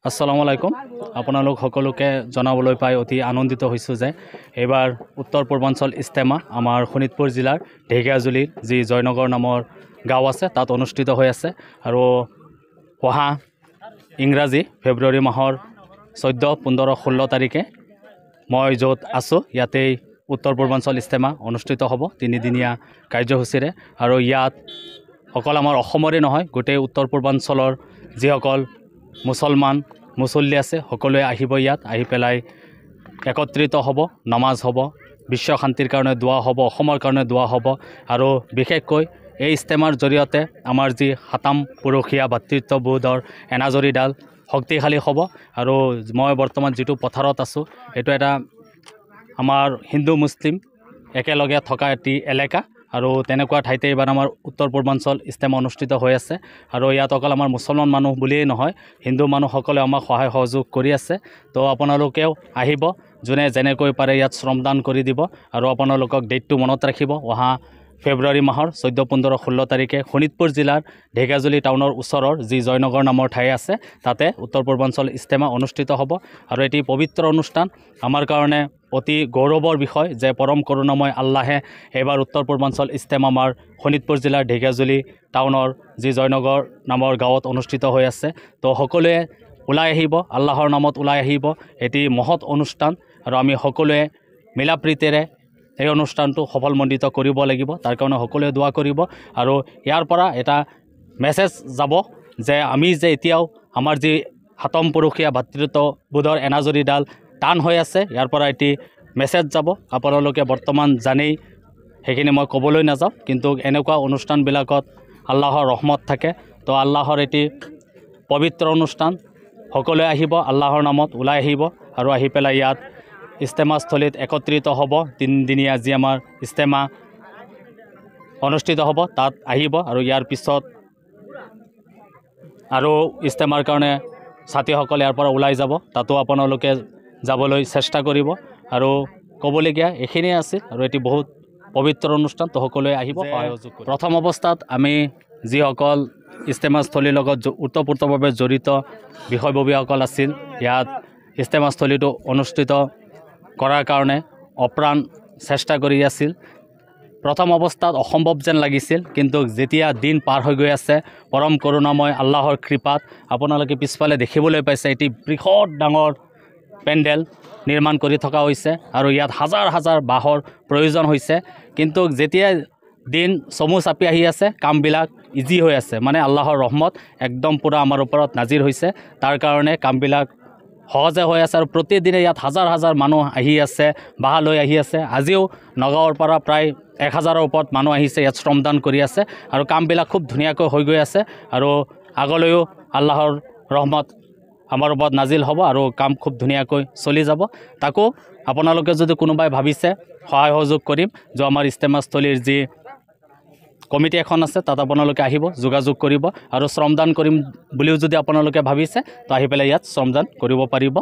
আসসালামু আলাইকুম। আপোনালোক সকলোকে জনাবলৈ পাই অতি আনন্দিত হৈছোঁ যে এইবাৰ উত্তৰ পূৰ্বাঞ্চল ইস্তেমা আমাৰ শোণিতপুৰ জিলাৰ ঢেকীয়াজুলিৰ যি জয়নগৰ নামৰ গাঁও আছে তাত অনুষ্ঠিত হৈ আছে আৰু অহা ইংৰাজী ফেব্ৰুৱাৰী মাহৰ 14, 15, 16 তাৰিখে মই য'ত আছোঁ ইয়াতেই উত্তৰ পূৰ্বাঞ্চল ইস্তেমা অনুষ্ঠিত হ'ব তিনিদিনীয়া কাৰ্যসূচীৰে। আৰু ইয়াত অকল আমাৰ অসমৰে নহয়, গোটেই উত্তৰ পূৰ্বাঞ্চলৰ যিসকল মুছল্লি আছে সকলোৱে আহিব। ইয়াত আহি পেলাই একত্ৰিত হ'ব, নামাজ হ'ব, বিশ্ব শান্তিৰ কাৰণে দোৱা হ'ব, অসমৰ কাৰণে দোৱা হ'ব। আৰু বিশেষকৈ এই ইস্তেমাৰ জৰিয়তে আমাৰ যি সাতাম পুৰুষীয়া ভাতৃত্ববোধৰ এনাজৰীডাল শক্তিশালী হ'ব। আৰু মই বৰ্তমান যিটো পথাৰত আছোঁ এইটো এটা আমাৰ হিন্দু মুছলিম একেলগে থকা এটি এলেকা আৰু তেনেকুৱা ঠাইতে এইবাৰ আমাৰ উত্তৰ পূৰ্বাঞ্চল ইস্তেমা অনুষ্ঠিত হৈ আছে। আৰু ইয়াত অকল আমাৰ মুছলমান মানুহ বুলিয়েই নহয়, হিন্দু মানুহসকলে আমাক সহায় সহযোগ কৰি আছে। তো আপোনালোকেও আহিব, যোনে যেনেকৈ পাৰে ইয়াত শ্ৰমদান কৰি দিব। আৰু আপোনালোকক ডেটটো মনত ৰাখিব, অহা ফেব্ৰুৱাৰী মাহৰ 14, 15, 16 তাৰিখে শোণিতপুৰ জিলাৰ ঢেকীয়াজুলি টাউনৰ ওচৰৰ যি জয়নগৰ নামৰ ঠাই আছে তাতে উত্তৰ পূৰ্বাঞ্চল ইস্তেমা অনুষ্ঠিত হ'ব। আৰু এটি পবিত্ৰ অনুষ্ঠান, আমাৰ কাৰণে অতি গৌৰৱৰ বিষয় যে পৰম কৰুণাময় আল্লাহে এইবাৰ উত্তৰ পূৰ্বাঞ্চল ইস্তেমা আমাৰ শোণিতপুৰ জিলাৰ ঢেকীয়াজুলি টাউনৰ যি জয়নগৰ নামৰ গাঁৱত অনুষ্ঠিত হৈ আছে। তো সকলোৱে ওলাই আহিব, আল্লাহৰ নামত ওলাই আহিব। এটি মহৎ অনুষ্ঠান আৰু আমি সকলোৱে মিলা প্ৰীতিৰে এই অনুষ্ঠানটো সফলমণ্ডিত কৰিব লাগিব। তাৰ কাৰণে সকলোৱে দোৱা কৰিব। আৰু ইয়াৰ পৰা এটা মেছেজ যাব যে আমি যে এতিয়াও আমাৰ যি সাতম পুৰুষীয়া ভাতৃত্ববোধৰ এনাজৰীডাল টান হৈ আছে, ইয়াৰ পৰা এটি মেছেজ যাব। আপোনালোকে বৰ্তমান জানেই, সেইখিনি মই ক'বলৈ নাযাওঁ, কিন্তু এনেকুৱা অনুষ্ঠানবিলাকত আল্লাহৰ ৰহমত থাকে। তো আল্লাহৰ এটি পবিত্ৰ অনুষ্ঠান, সকলোৱে আহিব, আল্লাহৰ নামত ওলাই আহিব আৰু আহি পেলাই ইয়াত ইস্তেমাস্থলীত একত্ৰিত হ'ব। তিনিদিনীয়া যি আমাৰ ইস্তেমা অনুষ্ঠিত হ'ব তাত আহিব। আৰু ইয়াৰ পিছত আৰু ইস্তেমাৰ কাৰণে ছাত্ৰীসকল ইয়াৰ পৰা ওলাই যাব, তাতো আপোনালোকে যাবলৈ চেষ্টা কৰিব। আৰু ক'বলগীয়া এইখিনিয়ে আছিল আৰু এটি বহুত পবিত্ৰ অনুষ্ঠান, তো সকলোৱে আহিব সহযোগ কৰিব। প্ৰথম অৱস্থাত আমি যিসকল ইস্তেমাস্থলীৰ লগত ওতঃপ্ৰোতভাৱে জড়িত বিষয়ববীয়াসকল আছিল, ইয়াত ইস্তেমাস্থলীটো অনুষ্ঠিত কৰাৰ কাৰণে অপ্ৰাণ চেষ্টা কৰি আছিল। প্ৰথম অৱস্থাত অসম্ভৱ যেন লাগিছিল, কিন্তু যেতিয়া দিন পাৰ হৈ গৈ আছে পৰম কৰুণাময় আল্লাহৰ কৃপাত আপোনালোকে পিছফালে দেখিবলৈ পাইছে এটি বৃহৎ ডাঙৰ পেণ্ডেল নিৰ্মাণ কৰি থকা হৈছে আৰু ইয়াত হাজাৰ হাজাৰ বাঁহৰ প্ৰয়োজন হৈছে। কিন্তু যেতিয়া দিন চমু চাপি আহি আছে, কামবিলাক ইজি হৈ আছে, মানে আল্লাহৰ ৰহমত একদম পূৰা আমাৰ ওপৰত নাজিৰ হৈছে। তাৰ কাৰণে কামবিলাক সহজে হৈ আছে আৰু প্ৰতিদিনে ইয়াত হাজাৰ হাজাৰ মানুহ আহি আছে, বাঁহ লৈ আহি আছে। আজিও নগাঁৱৰ পৰা প্ৰায় 1000ৰ ওপৰত মানুহ আহিছে, ইয়াত শ্ৰমদান কৰি আছে আৰু কামবিলাক খুব ধুনীয়াকৈ হৈ গৈ আছে। আৰু আগলৈও আল্লাহৰ ৰহমত আমাৰ ওপৰত নাজিল হ'ব আৰু কাম খুব ধুনীয়াকৈ চলি যাব। তাকো আপোনালোকে যদি কোনোবাই ভাবিছে সহায় সহযোগ কৰিম, যে আমাৰ ইস্তেমাস্থলীৰ যি কমিটি এখন আছে তাত আপোনালোকে আহিব, যোগাযোগ কৰিব। আৰু শ্ৰমদান কৰিম বুলিও যদি আপোনালোকে ভাবিছে তো আহি পেলাই ইয়াত শ্ৰমদান কৰিব পাৰিব।